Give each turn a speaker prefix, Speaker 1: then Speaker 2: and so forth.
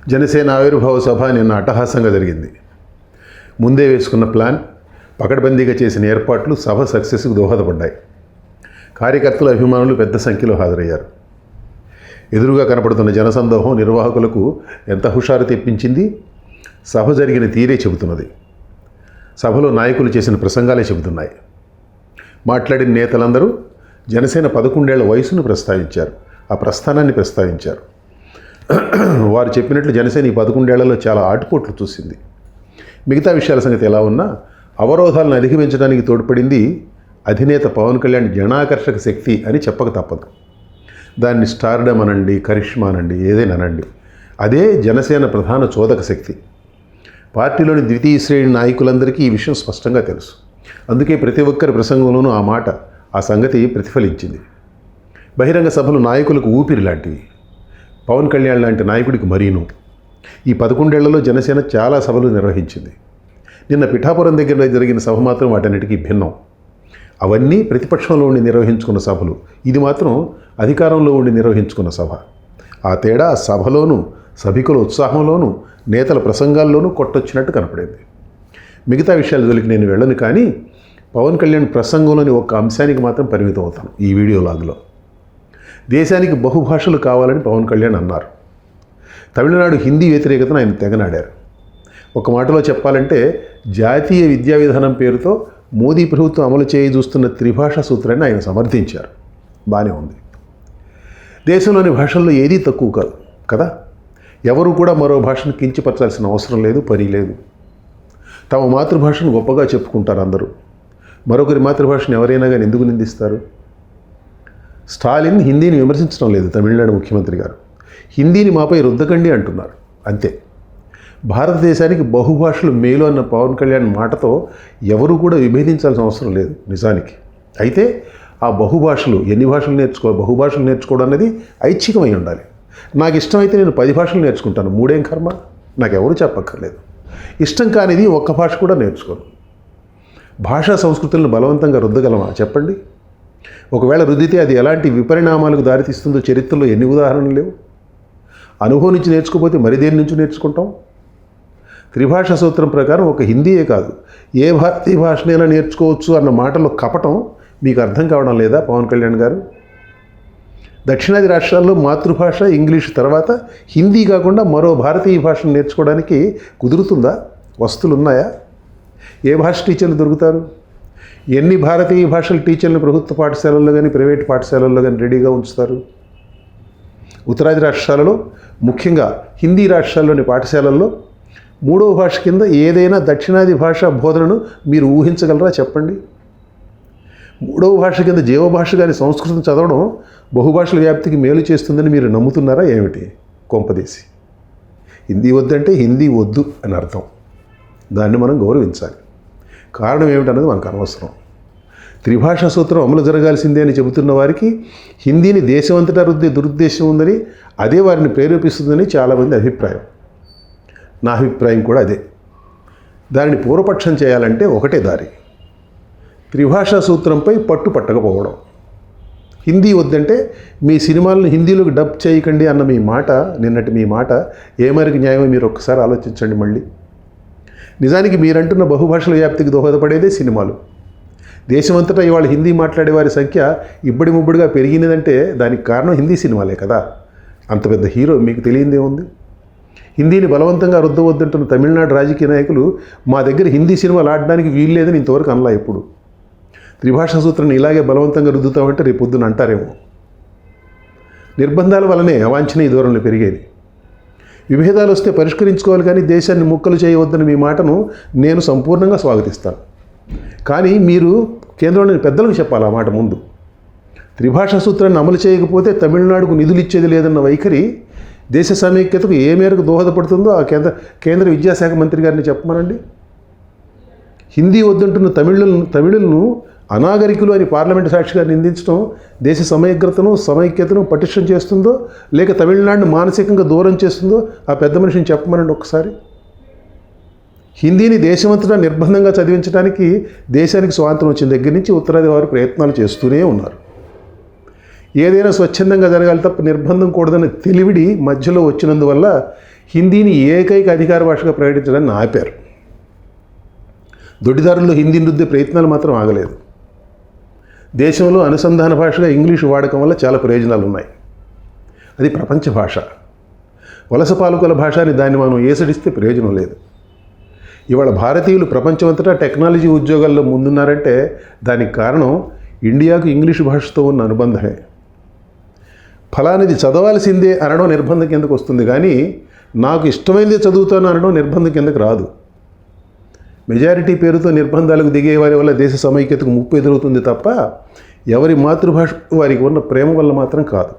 Speaker 1: జనసేన ఆవిర్భావ సభ నిన్న అట్టహాసంగా జరిగింది. ముందే వేసుకున్న ప్లాన్, పకడ్బందీగా చేసిన ఏర్పాట్లు సభ సక్సెస్కు దోహదపడ్డాయి. కార్యకర్తలు, అభిమానులు పెద్ద సంఖ్యలో హాజరయ్యారు. ఎదురుగా కనపడుతున్న జనసందోహం నిర్వాహకులకు ఎంత హుషారు తెప్పించింది సభ జరిగిన తీరే చెబుతున్నది. సభలో నాయకులు చేసిన ప్రసంగాలే చెబుతున్నాయి. మాట్లాడిన నేతలందరూ జనసేన 11 ఏళ్ల వయసును ప్రస్తావించారు, ఆ ప్రస్థానాన్ని ప్రస్తావించారు. వారు చెప్పినట్లు జనసేన ఈ 11 ఏళ్లలో చాలా ఆటుపోట్లు చూసింది. మిగతా విషయాల సంగతి ఎలా ఉన్నా అవరోధాలను అధిగమించడానికి తోడ్పడింది అధినేత పవన్ కళ్యాణ్ జనాకర్షక శక్తి అని చెప్పక తప్పదు. దాన్ని స్టార్డమ్ అనండి, కరిష్మా అనండి, ఏదైనా అనండి, అదే జనసేన ప్రధాన చోదక శక్తి. పార్టీలోని ద్వితీయ శ్రేణి నాయకులందరికీ ఈ విషయం స్పష్టంగా తెలుసు. అందుకే ప్రతి ఒక్కరి ప్రసంగంలోనూ ఆ సంగతి ప్రతిఫలించింది. బహిరంగ సభలు నాయకులకు ఊపిరి లాంటివి. పవన్ కళ్యాణ్ లాంటి నాయకుడికి మరీను. ఈ 11 ఏళ్లలో జనసేన చాలా సభలు నిర్వహించింది. నిన్న పిఠాపురం దగ్గర జరిగిన సభ మాత్రం వాటన్నిటికీ భిన్నం. అవన్నీ ప్రతిపక్షంలో ఉండి నిర్వహించుకున్న సభలు, ఇది మాత్రం అధికారంలో ఉండి నిర్వహించుకున్న సభ. ఆ తేడా సభలోనూ, సభికుల ఉత్సాహంలోనూ, నేతల ప్రసంగాల్లోనూ కొట్టొచ్చినట్టు కనపడింది. మిగతా విషయాల జోలికి నేను వెళ్ళను, కానీ పవన్ కళ్యాణ్ ప్రసంగంలోని ఒక్క అంశానికి మాత్రం పరిమితం అవుతాను ఈ వీడియో లాగ్లో. దేశానికి బహుభాషలు కావాలని పవన్ కళ్యాణ్ అన్నారు. తమిళనాడు హిందీ వ్యతిరేకతను ఆయన తెగనాడారు. ఒక మాటలో చెప్పాలంటే జాతీయ విద్యా విధానం పేరుతో మోదీ ప్రభుత్వం అమలు చూస్తున్న త్రిభాషా సూత్రాన్ని ఆయన సమర్థించారు. బాగానే ఉంది. దేశంలోని భాషల్లో ఏదీ తక్కువ కాదు కదా. ఎవరు కూడా మరో భాషను కించపరచాల్సిన అవసరం లేదు, పని లేదు. తమ మాతృభాషను గొప్పగా చెప్పుకుంటారు అందరూ. మరొకరి మాతృభాషను ఎవరైనా కానీ ఎందుకు నిందిస్తారు? స్టాలిన్ హిందీని విమర్శించడం లేదు తమిళనాడు ముఖ్యమంత్రి గారు. హిందీని మాపై రుద్దకండి అంటున్నారు, అంతే. భారతదేశానికి బహుభాషలు మేలు అన్న పవన్ కళ్యాణ్ మాటతో ఎవరు కూడా విభేదించాల్సిన అవసరం లేదు నిజానికి. అయితే ఆ బహుభాషలు, ఎన్ని భాషలు బహుభాషలు నేర్చుకోవడం అనేది ఐచ్ఛికమై ఉండాలి. నాకు ఇష్టమైతే నేను 10 భాషలు నేర్చుకుంటాను, 3 కర్మ, నాకెవరు చెప్పక్కర్లేదు. ఇష్టం కానిది ఒక్క భాష కూడా నేర్చుకోను. భాషా సంస్కృతులను బలవంతంగా రుద్దగలమా చెప్పండి? ఒకవేళ రుద్దితే అది ఎలాంటి విపరిణామాలకు దారితీస్తుందో చరిత్రలో ఎన్ని ఉదాహరణలు లేవు. అనుభవం నుంచి నేర్చుకోకపోతే మరి దేని నుంచి నేర్చుకుంటాం? త్రిభాషా సూత్రం ప్రకారం ఒక హిందీయే కాదు, ఏ భారతీయ భాషనైనా నేర్చుకోవచ్చు అన్న మాటలో కపటం మీకు అర్థం కావడం లేదా పవన్ కళ్యాణ్ గారు? దక్షిణాది రాష్ట్రాల్లో మాతృభాష ఇంగ్లీష్ తర్వాత హిందీ కాకుండా మరో భారతీయ భాషను నేర్చుకోవడానికి కుదురుతుందా? వస్తువులు ఉన్నాయా? ఏ భాష టీచర్లు దొరుకుతారు? ఎన్ని భారతీయ భాషల టీచర్లు ప్రభుత్వ పాఠశాలల్లో కానీ ప్రైవేట్ పాఠశాలల్లో కానీ రెడీగా ఉంచుతారు? ఉత్తరాది రాష్ట్రాలలో, ముఖ్యంగా హిందీ రాష్ట్రాల్లోని పాఠశాలల్లో 3వ భాష కింద ఏదైనా దక్షిణాది భాష బోధనను మీరు ఊహించగలరా చెప్పండి? 3వ భాష కింద జీవభాష కానీ సంస్కృతం చదవడం బహుభాషల వ్యాప్తికి మేలు చేస్తుందని మీరు నమ్ముతున్నారా ఏమిటి? కొంపదీసి హిందీ వద్దంటే హిందీ వద్దు అని అర్థం. దాన్ని మనం గౌరవించాలి. కారణం ఏమిటన్నది మనకు అనవసరం. త్రిభాషా సూత్రం అమలు జరగాల్సిందే అని చెబుతున్న వారికి హిందీని దేశమంతటా రుద్దే దురుద్దేశం ఉందని, అదే వారిని ప్రేరేపిస్తుందని చాలామంది అభిప్రాయం. నా అభిప్రాయం కూడా అదే. దానిని పూర్వపక్షం చేయాలంటే ఒకటే దారి, త్రిభాషా సూత్రంపై పట్టు పట్టకపోవడం. హిందీ వద్దంటే మీ సినిమాలను హిందీలోకి డబ్ చేయకండి అన్న నిన్నటి మీ మాట ఏ మేరకు న్యాయమో మీరు ఒక్కసారి ఆలోచించండి మళ్ళీ. నిజానికి మీరంటున్న బహుభాషల వ్యాప్తికి దోహదపడేదే సినిమాలు. దేశమంతటా ఇవాళ హిందీ మాట్లాడే వారి సంఖ్య ఇబ్బడి ముబ్బడిగా పెరిగినదంటే దానికి కారణం హిందీ సినిమాలే కదా. అంత పెద్ద హీరో మీకు తెలియందే ఉంది. హిందీని బలవంతంగా రుద్దవద్దంటున్న తమిళనాడు రాజకీయ నాయకులు మా దగ్గర హిందీ సినిమాలు ఆడడానికి వీల్లేదని ఇంతవరకు అనలా. ఎప్పుడు త్రిభాషా సూత్రాన్ని ఇలాగే బలవంతంగా రుద్దుతామంటే రేపు పొద్దున అంటారేమో. నిర్బంధాల వల్లనే అవాంఛనీయ దూరంలో పెరిగేది. విభేదాలు వస్తే పరిష్కరించుకోవాలి, కానీ దేశాన్ని ముక్కలు చేయవద్దని మీ మాటను నేను సంపూర్ణంగా స్వాగతిస్తాను. కానీ మీరు కేంద్రంలోని పెద్దలకు చెప్పాలి ఆ మాట ముందు. త్రిభాషా సూత్రాన్ని అమలు చేయకపోతే తమిళనాడుకు నిధులు ఇచ్చేది లేదన్న వైఖరి దేశ సమైక్యతకు ఏ మేరకు దోహదపడుతుందో ఆ కేంద్ర విద్యాశాఖ మంత్రి గారిని చెప్పమనండి. హిందీ వద్దంటున్న తమిళులను అనాగరికులు అని పార్లమెంటు సాక్షిగా నిందించడం దేశ సమైక్యతను పటిష్టం చేస్తుందో లేక తమిళనాడును మానసికంగా దూరం చేస్తుందో ఆ పెద్ద మనిషిని చెప్పమనండి ఒకసారి. హిందీని దేశమంతటా నిర్బంధంగా చదివించడానికి దేశానికి స్వాతంత్రం వచ్చిన దగ్గర నుంచి ఉత్తరాది వారు ప్రయత్నాలు చేస్తూనే ఉన్నారు. ఏదైనా స్వచ్ఛందంగా జరగాలి తప్ప నిర్బంధం కూడదని తెలివిడి మధ్యలో వచ్చినందువల్ల హిందీని ఏకైక అధికార భాషగా ప్రకటించడాన్ని ఆపారు. దొడ్డిదారుల్లో హిందీని రుద్దే ప్రయత్నాలు మాత్రం ఆగలేదు. దేశంలో అనుసంధాన భాషగా ఇంగ్లీషు వాడకం వల్ల చాలా ప్రయోజనాలు ఉన్నాయి. అది ప్రపంచ భాష. వలస పాలకుల భాష అని దాన్ని మనం ఏసడిస్తే ప్రయోజనం లేదు. ఇవాళ భారతీయులు ప్రపంచమంతటా టెక్నాలజీ ఉద్యోగాల్లో ముందున్నారంటే దానికి కారణం ఇండియాకు ఇంగ్లీషు భాషతో ఉన్న అనుబంధమే. ఫలానిది చదవాల్సిందే అనడం నిర్బంధం కిందకు వస్తుంది, కానీ నాకు ఇష్టమైనది చదువుతాను అనడం నిర్బంధం కిందకు రాదు. మెజారిటీ పేరుతో నిర్బంధాలకు దిగే వారి వల్ల దేశ సమైక్యతకు ముప్పు ఎదురవుతుంది తప్ప ఎవరి మాతృభాష వారికి ఉన్న ప్రేమ వల్ల మాత్రం కాదు.